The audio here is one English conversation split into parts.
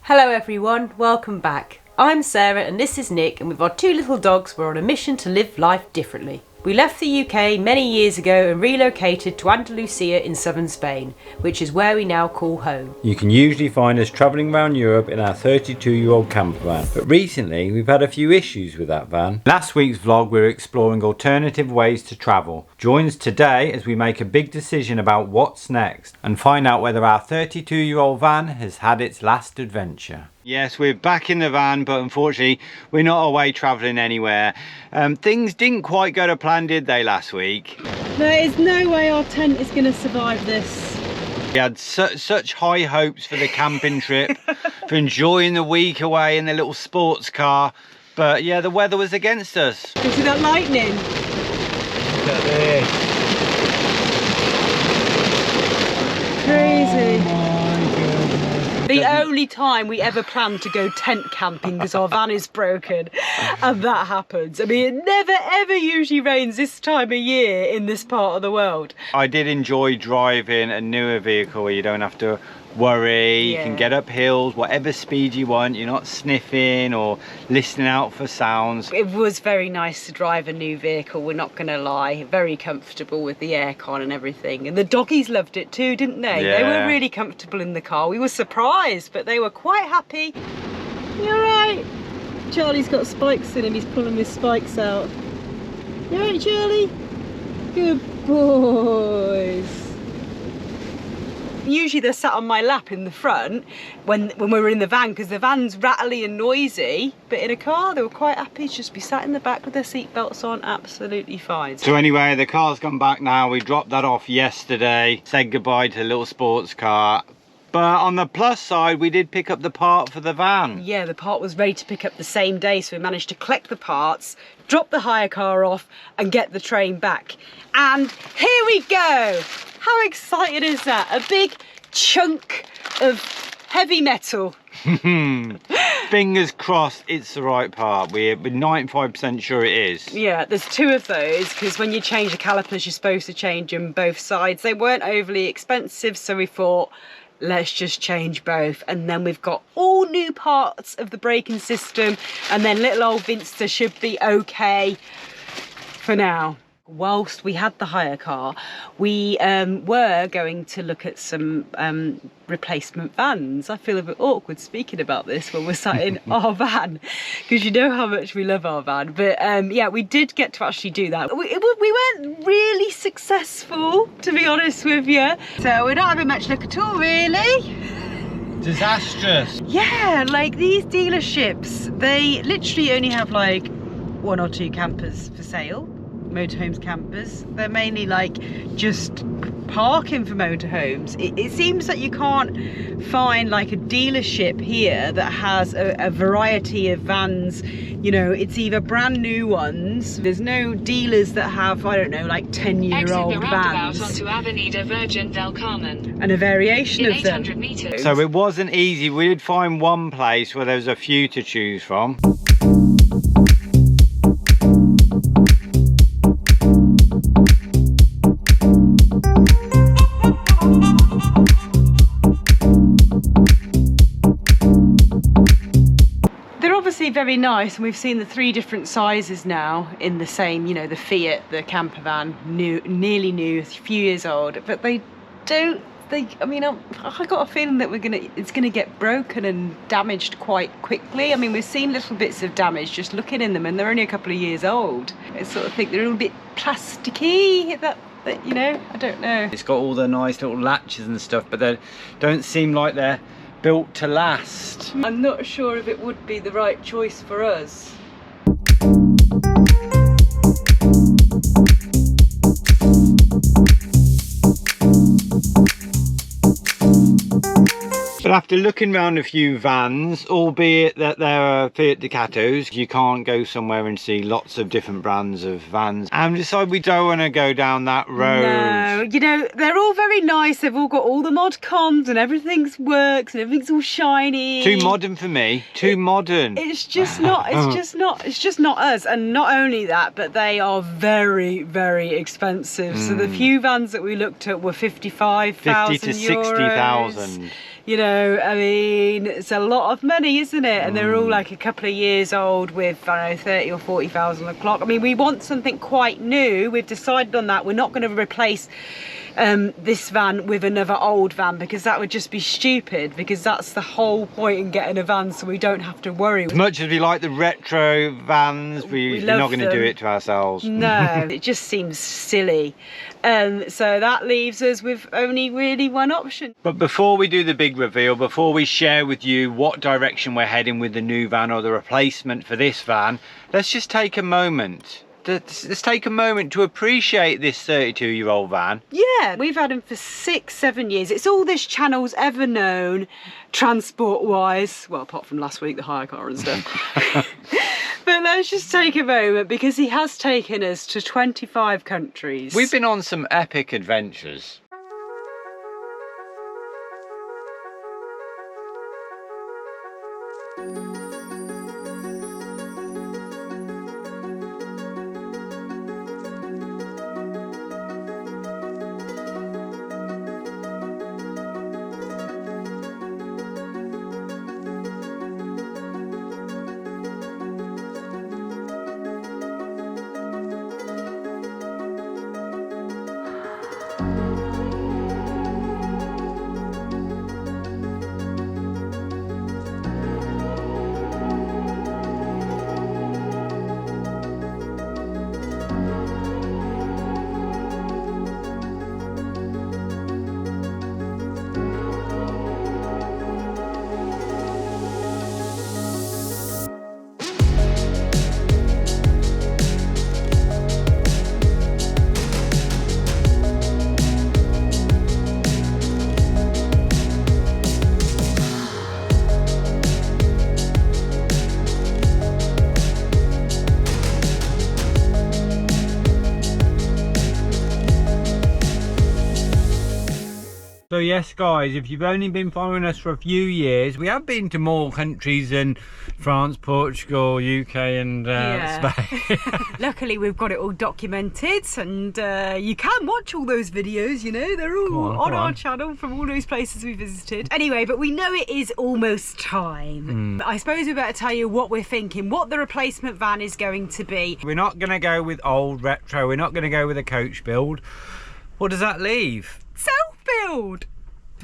Hello everyone, welcome back. I'm Sarah and this is Nick, and with our two little dogs we're on a mission to live life differently. We left the UK many years ago and relocated to Andalusia in southern Spain, which is where we now call home. You can usually find us travelling around Europe in our 32-year-old camper van, but recently we've had a few issues with that van. Last week's vlog we were exploring alternative ways to travel. Join us today as we make a big decision about what's next and find out whether our 32-year-old van has had its last adventure. Yes, we're back in the van, but unfortunately we're not away travelling anywhere. Things didn't quite go to plan, did they, last week? There is no way our tent is going to survive this. We had such high hopes for the camping trip, for enjoying the week away in the little sports car, but yeah, the weather was against us. Did you see that lightning? Look at this. Crazy. Oh my goodness. The only time we ever planned to go tent camping because our van is broken, and that happens. I mean, it never ever usually rains this time of year in this part of the world. I did enjoy driving a newer vehicle where you don't have to worry, you can get up hills, whatever speed you want, you're not sniffing or listening out for sounds. It was very nice to drive a new vehicle, we're not going to lie. Very comfortable with the aircon and everything. And the doggies loved it too, didn't they? Yeah. They were really comfortable in the car. We were surprised, but they were quite happy. You alright? Charlie's got spikes in him, he's pulling his spikes out. You alright, Charlie? Good boys. Usually they're sat on my lap in the front when we were in the van, because the van's rattly and noisy, but in a car they were quite happy to just be sat in the back with their seatbelts on, absolutely fine. So anyway, the car's gone back now. We dropped that off yesterday, said goodbye to the little sports car. But on the plus side, we did pick up the part for the van. Yeah, the part was ready to pick up the same day, so we managed to collect the parts, drop the hire car off and get the train back. And here we go! How exciting is that? A big chunk of heavy metal. Fingers crossed it's the right part. We're 95% sure it is. Yeah, there's two of those, because when you change the calipers you're supposed to change them both sides. They weren't overly expensive, so we thought let's just change both. And then we've got all new parts of the braking system, and then little old Vinster should be okay for now. Whilst we had the hire car, we were going to look at some replacement vans. I feel a bit awkward speaking about this when we're sat in our van, because you know how much we love our van. But yeah, we did get to actually do that. We weren't really successful, to be honest with you. So we're not having much luck at all, really. Disastrous. Yeah, like these dealerships, they literally only have like 1 or 2 campers for sale. Motorhomes campers. They're mainly like just parking for motorhomes. It seems that you can't find like a dealership here that has a variety of vans. You know, it's either brand new ones. There's no dealers that have, I don't know, like 10-year-old vans. Onto Avenida Virgen del Carmen. And a variation in of them. 800 meters. So it wasn't easy. We did find one place where there was a few to choose from. Very nice, and we've seen the 3 different sizes now in the same, you know, the Fiat, the camper van, nearly new, a few years old, but I mean, I got a feeling that it's gonna get broken and damaged quite quickly. I mean, we've seen little bits of damage just looking in them, and they're only a couple of years old. I sort of think they're a little bit plasticky, that you know, I don't know. It's got all the nice little latches and stuff, but they don't seem like they're built to last. I'm not sure if it would be the right choice for us. But after looking around a few vans, albeit that there are Fiat Ducatos, you can't go somewhere and see lots of different brands of vans, and decided we don't want to go down that road. No, you know, they're all very nice. They've all got all the mod cons and everything's works and everything's all shiny. Too modern for me. Too modern. It's just not. It's just not us. And not only that, but they are very, very expensive. So the few vans that we looked at were 55,000 50 to euros. 60,000. You know, I mean, it's a lot of money, isn't it? And they're all like a couple of years old with, I don't know, 30 or 40,000 a clock. I mean, we want something quite new. We've decided on that. We're not going to replace this van with another old van, because that would just be stupid, because that's the whole point in getting a van, so we don't have to worry. As much as we like the retro vans, we're not going to do it to ourselves. No, it just seems silly. So that leaves us with only really one option. But before we do the big reveal, before we share with you what direction we're heading with the new van or the replacement for this van, let's just take a moment. Let's take a moment to appreciate this 32-year-old van. Yeah, we've had him for 6-7 years. It's all this channel's ever known, transport-wise. Well, apart from last week, the hire car and stuff. But let's just take a moment, because he has taken us to 25 countries. We've been on some epic adventures. So yes guys, if you've only been following us for a few years, we have been to more countries than France, Portugal, UK and Spain. Luckily we've got it all documented, and you can watch all those videos, you know, they're all on our channel from all those places we visited. Anyway, but we know it is almost time. I suppose we better tell you what we're thinking, what the replacement van is going to be. We're not going to go with old retro, we're not going to go with a coach build. What does that leave? Self-build.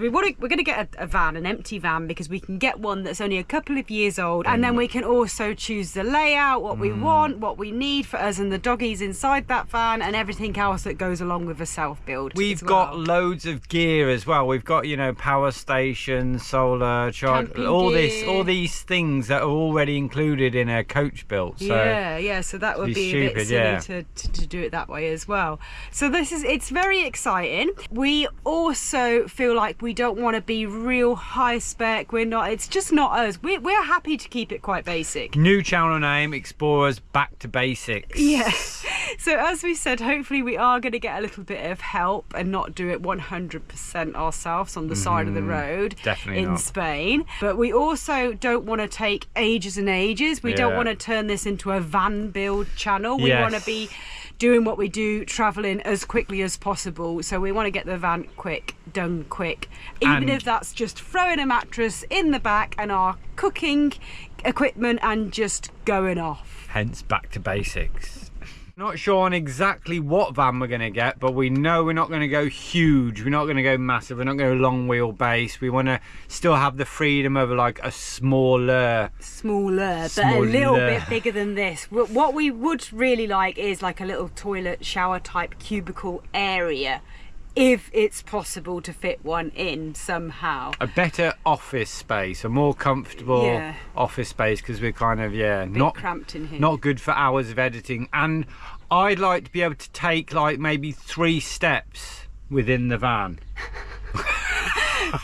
We're going to get a van, an empty van, because we can get one that's only a couple of years old, and then we can also choose the layout, what we want, what we need for us and the doggies inside that van, and everything else that goes along with a self-build. We've got loads of gear as well. We've got, you know, power station, solar charge, all these things that are already included in a coach build. So yeah, so that would be a bit silly to do it that way as well. So it's very exciting. We also feel like we don't want to be real high spec. It's just not us. We're happy to keep it quite basic. New channel name, exPAWers Back to Basics. Yes. So as we said, hopefully we are going to get a little bit of help and not do it 100% ourselves on the side of the road. Definitely in not. Spain. But we also don't want to take ages and ages. We don't want to turn this into a van build channel. We want to be doing what we do, travelling as quickly as possible. So we want to get the van done quick. Even if that's just throwing a mattress in the back and our cooking equipment and just going off. Hence Back to Basics. Not sure on exactly what van we're going to get, but we know we're not going to go huge, we're not going to go massive, we're not going to go long wheelbase. We want to still have the freedom of like a smaller, but a little bit bigger than this. What we would really like is like a little toilet shower type cubicle area, if it's possible to fit one in somehow. A better office space, a more comfortable office space, because we're kind of not cramped in here. Not good for hours of editing. And I'd like to be able to take like maybe 3 steps within the van.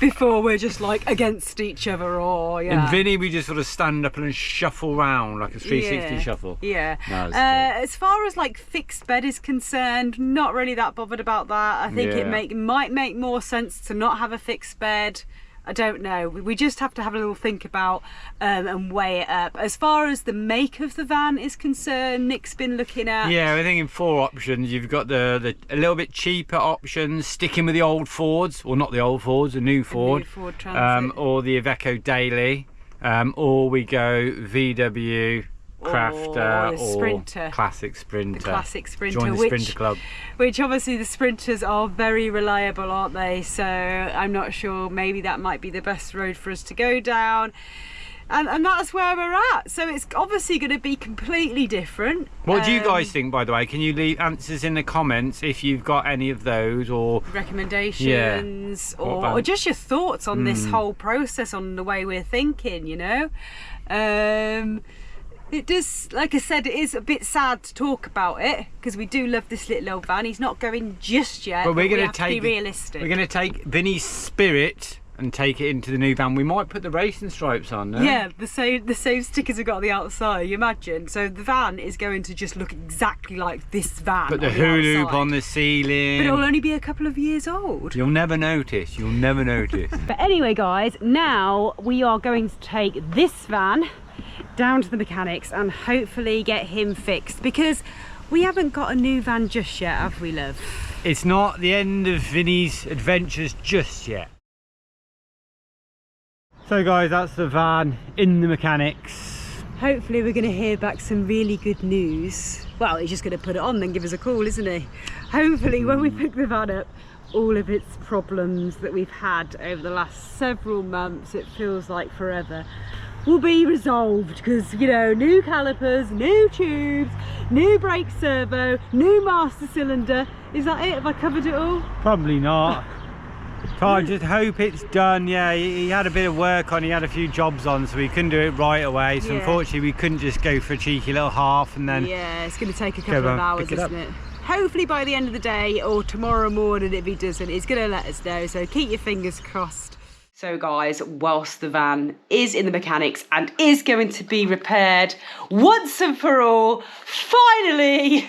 Before we're just like against each other, or And Vinny, we just sort of stand up and shuffle round like a 360 shuffle. As far as like fixed bed is concerned, not really that bothered about that. I think it might make more sense to not have a fixed bed. I don't know. We just have to have a little think about and weigh it up. As far as the make of the van is concerned, Nick's been looking at. Yeah, we're thinking 4 options. You've got the a little bit cheaper options, sticking with the old Fords, or not the old Fords, a new Ford, New Ford Transit. or the Iveco Daily, or we go VW. Crafter or Sprinter. Classic Sprinter. The Classic Sprinter. Join the Sprinter Club. Which obviously the Sprinters are very reliable, aren't they? So I'm not sure, maybe that might be the best road for us to go down. And that's where we're at. So it's obviously going to be completely different. What do you guys think, by the way? Can you leave answers in the comments if you've got any of those, or recommendations, or just your thoughts on this whole process, on the way we're thinking, you know? It does, like I said, it is a bit sad to talk about it because we do love this little old van. He's not going just yet, but we're going to be realistic. We're going to take Vinny's spirit and take it into the new van. We might put the racing stripes on, no? Yeah, the same stickers we've got on the outside, you imagine. So the van is going to just look exactly like this van. Put the hula hoop on the ceiling. But it'll only be a couple of years old. You'll never notice, you'll never notice. But anyway guys, now we are going to take this van down to the mechanics and hopefully get him fixed, because we haven't got a new van just yet, have we, love? It's not the end of Vinny's adventures just yet. So guys, that's the van in the mechanics. Hopefully we're going to hear back some really good news. Well, he's just going to put it on then give us a call, isn't he? Hopefully when we pick the van up, all of its problems that we've had over the last several months, it feels like forever, will be resolved, because, you know, new calipers, new tubes, new brake servo, new master cylinder. Is that it? Have I covered it all? Probably not. I just hope it's done. Yeah, he had a bit of work on, he had a few jobs on, so he couldn't do it right away. So unfortunately we couldn't just go for a cheeky little half and then... Yeah, it's going to take a couple of hours, isn't it? Hopefully by the end of the day or tomorrow morning, if he doesn't, he's going to let us know. So keep your fingers crossed. So guys, whilst the van is in the mechanics and is going to be repaired once and for all, finally,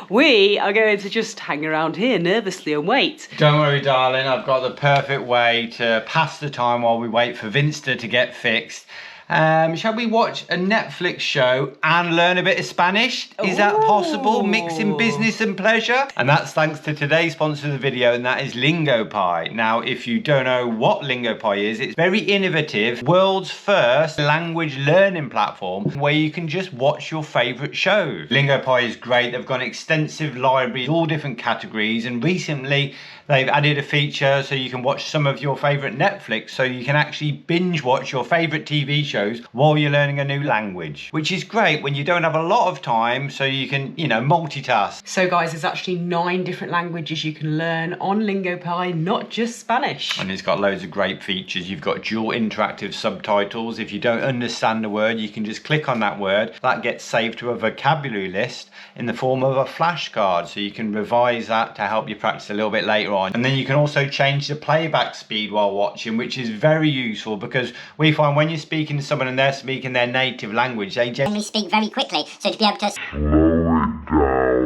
we are going to just hang around here nervously and wait. Don't worry, darling, I've got the perfect way to pass the time while we wait for Vinster to get fixed. Shall we watch a Netflix show and learn a bit of Spanish? Is that possible? Mixing business and pleasure? And that's thanks to today's sponsor of the video, and that is LingoPie. Now, if you don't know what LingoPie is, it's very innovative, world's first language learning platform where you can just watch your favourite shows. LingoPie is great. They've got an extensive library, all different categories, and recently they've added a feature so you can watch some of your favourite Netflix, so you can actually binge watch your favourite TV shows while you're learning a new language, which is great when you don't have a lot of time, so you can, you know, multitask. So guys, there's actually 9 different languages you can learn on LingoPie, not just Spanish. And it's got loads of great features. You've got dual interactive subtitles. If you don't understand a word, you can just click on that word. That gets saved to a vocabulary list in the form of a flashcard, so you can revise that to help you practice a little bit later on. And then you can also change the playback speed while watching, which is very useful, because we find when you're speaking to someone and they're speaking their native language, they generally speak very quickly, so to be able to slow it down is very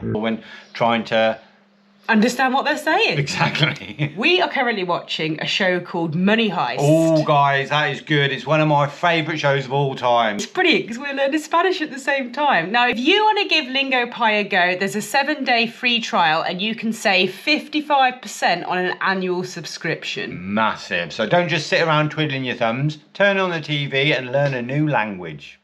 useful when trying to understand what they're saying. Exactly. We are currently watching a show called Money Heist. Oh guys, that is good. It's one of my favourite shows of all time. It's brilliant because we're learning Spanish at the same time. Now, if you want to give LingoPie a go, there's a 7-day free trial and you can save 55% on an annual subscription. Massive. So don't just sit around twiddling your thumbs. Turn on the TV and learn a new language.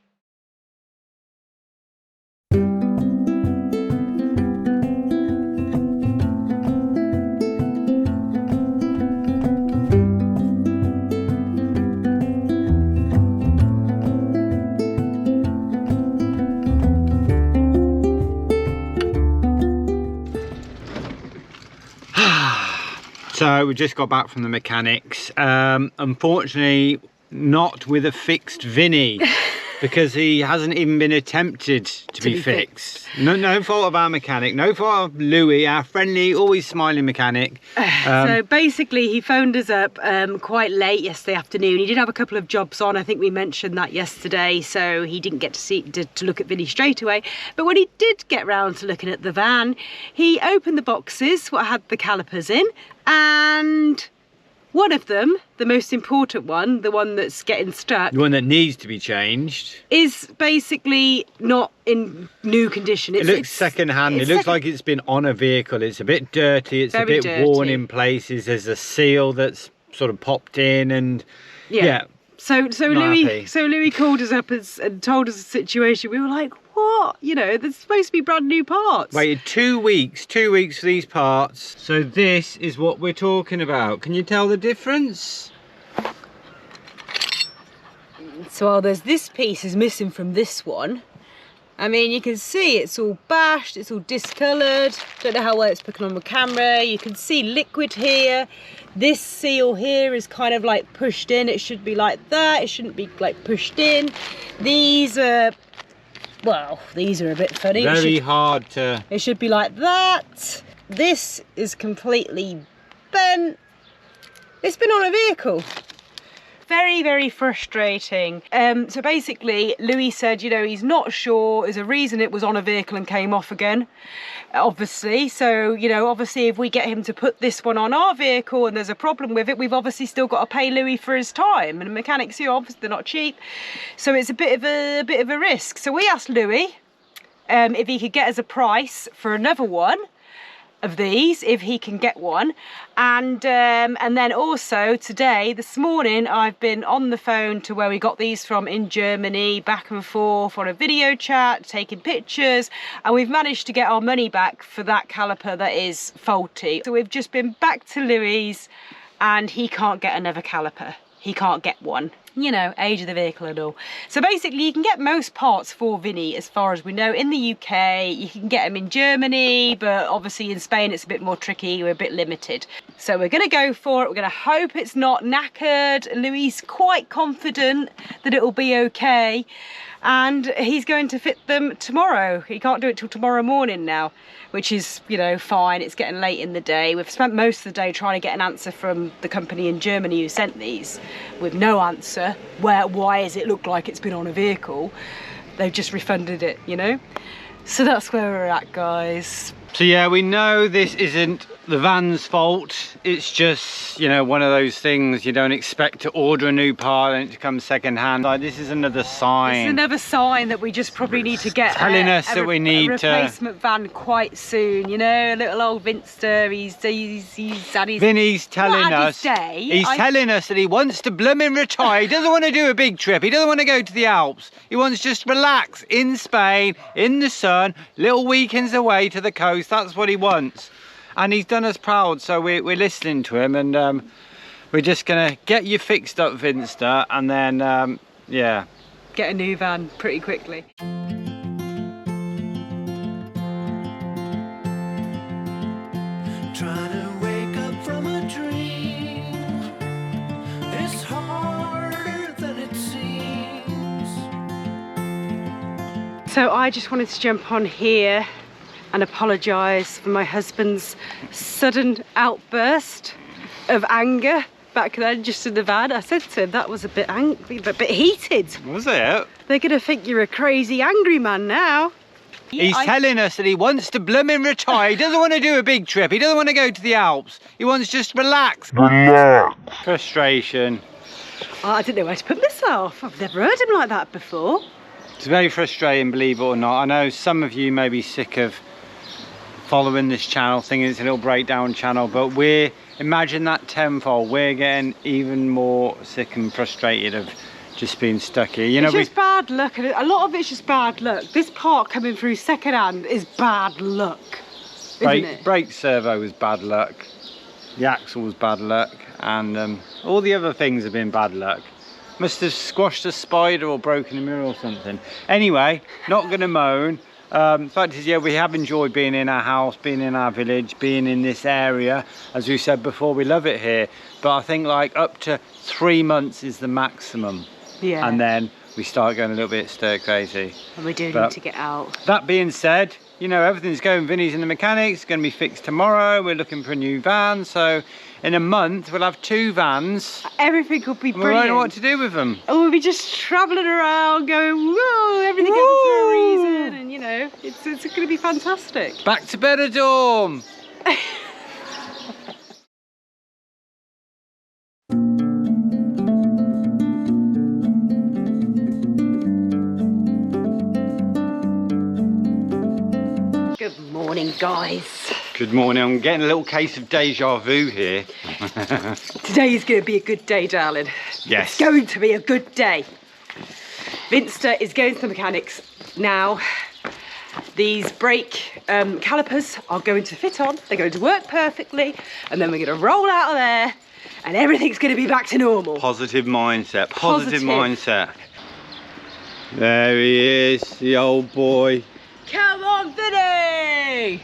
So we just got back from the mechanics. Unfortunately, not with a fixed Vinny. because he hasn't even been attempted to be fixed. No fault of our mechanic, no fault of Louis, our friendly, always smiling mechanic. So basically he phoned us up quite late yesterday afternoon. He did have a couple of jobs on, I think we mentioned that yesterday, so he didn't get to look at Vinny straight away. But when he did get round to looking at the van, he opened the boxes what had the calipers in, and one of them, the most important one, the one that's getting stuck, The one that needs to be changed. is basically not in new condition. It looks second-hand. It looks like it's been on a vehicle. It's a bit dirty. It's a bit worn in places. There's a seal that's sort of popped in, and yeah. So Louis happy. called us up and told us the situation. We were like, what? You know, there's supposed to be brand new parts. Waited 2 weeks for these parts. So this is what we're talking about. Can you tell the difference? So there's this piece is missing from this one. I mean, you can see it's all bashed, it's all discoloured. Don't know how well it's picking on the camera. You can see liquid here. This seal here is kind of like pushed in. It should be like that. It shouldn't be like pushed in. These are, well, these are a bit funny. Very hard to... It should be like that. This is completely bent. It's been on a vehicle. Very, very frustrating. So basically, Louis said, you know, he's not sure. There's a reason it was on a vehicle and came off again, obviously. So, you know, obviously if we get him to put this one on our vehicle and there's a problem with it, we've obviously still got to pay Louis for his time. And mechanics here, obviously, they're not cheap. So it's a bit of a risk. So we asked Louis if he could get us a price for another one of these, if he can get one, and then also today, this morning, I've been on the phone to where we got these from in Germany, back and forth on a video chat, taking pictures, and we've managed to get our money back for that caliper that is faulty. So we've just been back to Louis, and he can't get another caliper. He can't get one. You know, age of the vehicle and all. So basically you can get most parts for Vinny, as far as we know, in the UK. You can get them in Germany, but obviously in Spain it's a bit more tricky. We're a bit limited. So we're going to go for it. We're going to hope it's not knackered. Louis is quite confident that it will be okay. And he's going to fit them tomorrow. He can't do it till tomorrow morning now, which is, you know, fine. It's getting late in the day. We've spent most of the day trying to get an answer from the company in Germany who sent these, with no answer. Why does it look like it's been on a vehicle? They've just refunded it, you know? So that's where we're at, guys. So yeah, we know this isn't the van's fault. It's just, you know, one of those things you don't expect to order a new part and it comes second hand. Like, this is another sign. It's another sign that we just probably need to get telling us that we need a replacement van quite soon. You know, a little old Vinster. He's had his... Vinny's telling us. He's telling us that he wants to blooming retire. He doesn't want to do a big trip. He doesn't want to go to the Alps. He wants to just relax in Spain, in the sun, little weekends away to the coast. That's what he wants. And he's done us proud, so we're listening to him, and we're just gonna get you fixed up, Vinster, and then yeah, get a new van pretty quickly. Trying to wake up from a dream is harder than it seems. So I just wanted to jump on here and apologise for my husband's sudden outburst of anger back then, just in the van. I said to him that was a bit angry, but a bit heated. Was it? They're gonna think you're a crazy angry man now. He's telling us that he wants to blooming retire. He doesn't want to do a big trip. He doesn't want to go to the Alps. He wants to just relax. Frustration. Oh, I didn't know where to put myself. I've never heard him like that before. It's very frustrating, believe it or not. I know some of you may be sick of following this channel, thinking it's a little breakdown channel, but imagine that tenfold. We're getting even more sick and frustrated of just being stuck here. You know, it's just bad luck, and a lot of it's just bad luck. This part coming through second hand is bad luck, isn't it? Brake servo was bad luck, the axle was bad luck, and all the other things have been bad luck. Must have squashed a spider or broken a mirror or something. Anyway, not gonna moan. The fact is, yeah, we have enjoyed being in our house, being in our village, being in this area. As we said before, we love it here. But I think like up to 3 months is the maximum. Yeah. And then we start going a little bit stir crazy. And we do But need to get out. that being said, you know, everything's going. Vinny's in the mechanics, going to be fixed tomorrow. We're looking for a new van, so in a month we'll have 2 vans. Everything could be And we brilliant. won't know what to do with them. And we'll be just travelling around going, whoa, everything happens for a reason. And you know, it's going to be fantastic. Back to Benidorm. Good morning, guys. Good morning. I'm getting a little case of deja vu here. Today is going to be a good day, darling. Yes. It's going to be a good day. Vinster is going to the mechanics now. These brake calipers are going to fit on. They're going to work perfectly. And then we're going to roll out of there and everything's going to be back to normal. Positive mindset. Positive mindset. There he is, the old boy. Come on, Vinny!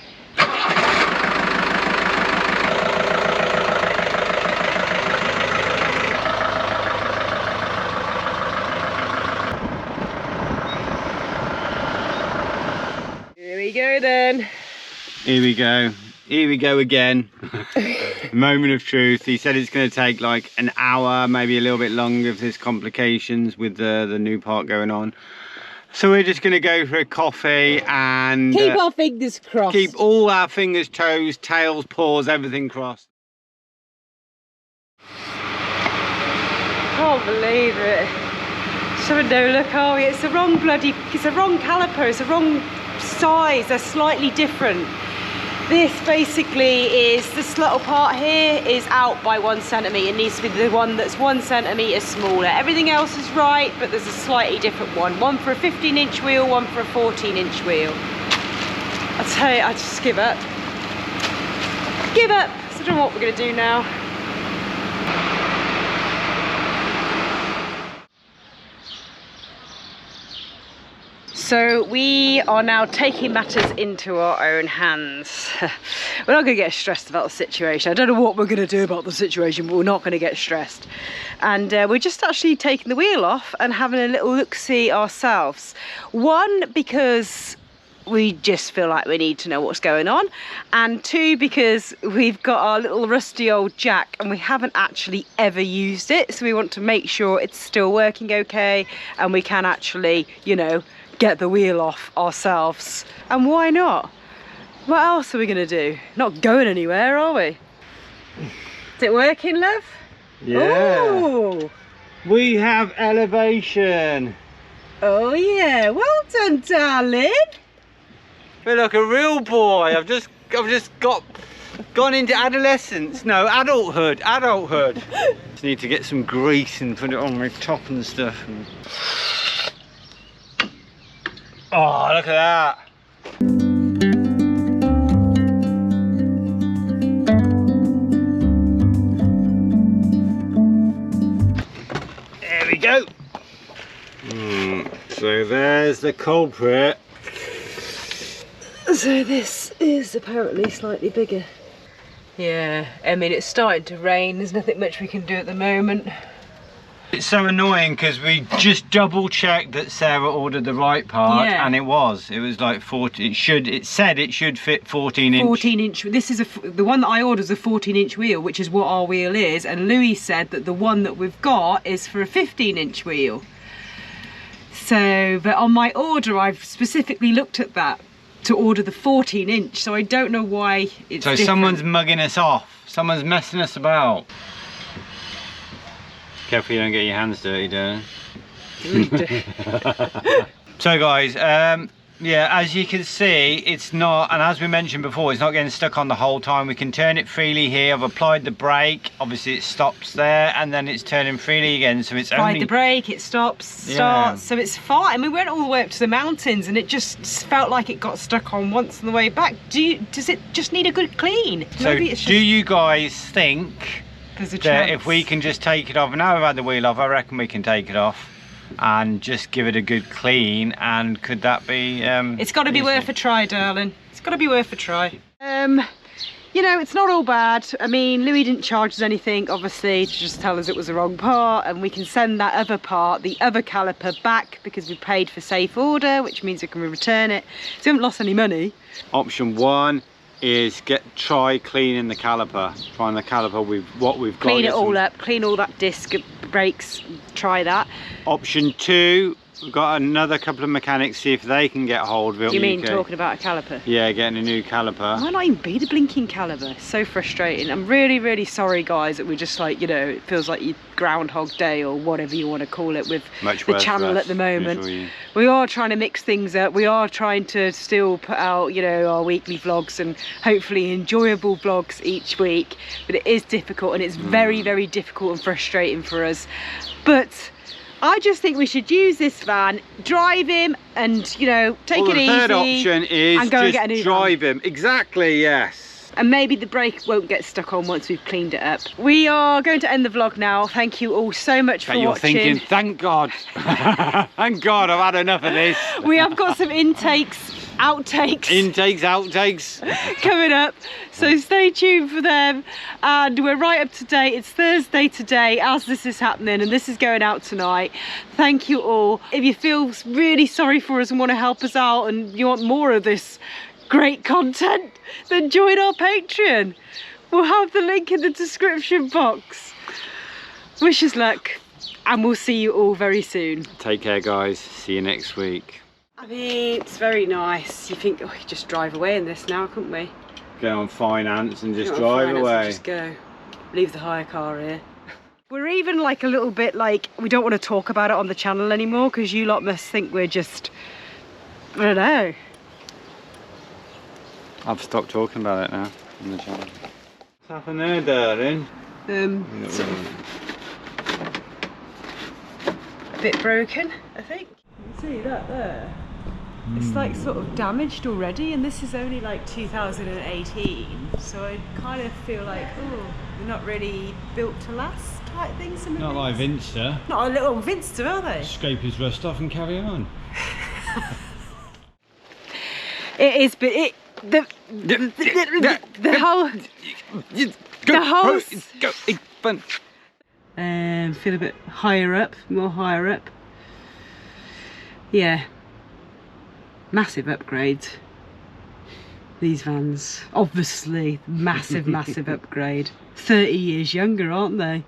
Here we go then. Here we go. Here we go again. Moment of truth. He said it's going to take like an hour, maybe a little bit longer if there's complications with the new part going on. So we're just going to go for a coffee and Keep our fingers crossed. keep all our fingers, toes, tails, paws, everything crossed. Can't believe it. So no look, are we? It's the wrong it's the wrong caliper, it's the wrong size, they're slightly different. This basically is, this little part here is out by 1 centimetre. It needs to be the one that's 1 centimetre smaller. Everything else is right, but there's a slightly different one. One for a 15-inch wheel, one for a 14-inch wheel. I tell you, I just give up. Give up! So I don't know what we're going to do now. So we are now taking matters into our own hands. We're not going to get stressed about the situation. I don't know what we're going to do about the situation, but we're not going to get stressed. And we're just actually taking the wheel off and having a little look-see ourselves. One, because we just feel like we need to know what's going on. And 2, because we've got our little rusty old jack and we haven't actually ever used it. So we want to make sure it's still working okay and we can actually, you know, get the wheel off ourselves. And why not? What else are we gonna do? Not going anywhere, are we? Is it working, love? Yeah. Ooh. We have elevation. Oh yeah, well done, darling. Feel like a real boy. I've just gone into adolescence. No, adulthood. Just need to get some grease and put it on my top and stuff. Oh, look at that. There we go. So there's the culprit. So this is apparently slightly bigger. Yeah, I mean it's starting to rain. There's nothing much we can do at the moment. It's so annoying because we just double checked that Sarah ordered the right part, Yeah. and it was like 40. It said it should fit 14 inch. 14-inch. This is the one that I ordered is a 14-inch wheel, which is what our wheel is. And Louis said that the one that we've got is for a 15-inch wheel. So, but on my order, I've specifically looked at that to order the 14-inch. So I don't know why it's So different. someone's mugging us off. Someone's messing us about. Careful you don't get your hands dirty, Darren. So guys, yeah, as you can see, it's not, and as we mentioned before, it's not getting stuck on the whole time. We can turn it freely here. I've applied the brake. Obviously it stops there and then it's turning freely again. So it's Ride only the brake, it starts, Yeah. so it's fine. We went all the way up to the mountains and it just felt like it got stuck on once on the way back. Does it just need a good clean? So Maybe it's do just, you guys think there's a that chance. if we can just take it off, now we've had the wheel off, I reckon we can take it off and just give it a good clean, and could that be It's got to be easy? worth a try, darling. It's got to be worth a try. you know, it's not all bad. I mean, Louis didn't charge us anything, obviously, to just tell us it was the wrong part, and we can send that other part, the other caliper, back because we paid for safe order, which means we can return it. So we haven't lost any money. Option 1 is try cleaning the caliper. Find the caliper with what we've got. Clean it all up, clean all that disc, brakes, try that. Option 2, we've got another couple of mechanics, see if they can get hold of it. Do you mean talking about a caliper? Yeah, getting a new caliper. Why not even be the blinking caliper? So frustrating. I'm really, really sorry, guys, that we just like, you know, it feels like you Groundhog Day or whatever you want to call it with the channel at the moment. We are trying to mix things up. We are trying to still put out, you know, our weekly vlogs and hopefully enjoyable vlogs each week. But it is difficult, and it's very, very difficult and frustrating for us. But I just think we should use this van, drive him, and, you know, take it easy. The third option is and go and get a new drive him. Exactly, yes. And maybe the brake won't get stuck on once we've cleaned it up. We are going to end the vlog now. Thank you all so much for watching. You're thinking, thank God. Thank God, I've had enough of this. We have got some outtakes coming up, so stay tuned for them. And we're right up to date. It's Thursday today as this is happening, and this is going out tonight. Thank you all. If you feel really sorry for us and want to help us out and you want more of this great content, then join our Patreon. We'll have the link in the description box. Wish us luck, and we'll see you all very soon. Take care, guys. See you next week. I mean, it's very nice. You think, oh, we could just drive away in this now, couldn't we? Go on finance and just Go on drive finance away. And just go. Leave the hire car here. We're even like a little bit like, we don't want to talk about it on the channel anymore because you lot must think we're just, I don't know. I've stopped talking about it now on the channel. What's happened there, darling? Sort of a bit broken, I think. You can see that there. It's like sort of damaged already, and this is only like 2018, so I kind of feel like, oh, they're not really built to last type thing. Some Not like Vinster. Not a little Vinster, are they? Scrape his rust off and carry on. It is, but it the whole feel a bit higher up, more higher up. Yeah, massive upgrade. These vans, obviously, massive upgrade. 30 years younger, aren't they?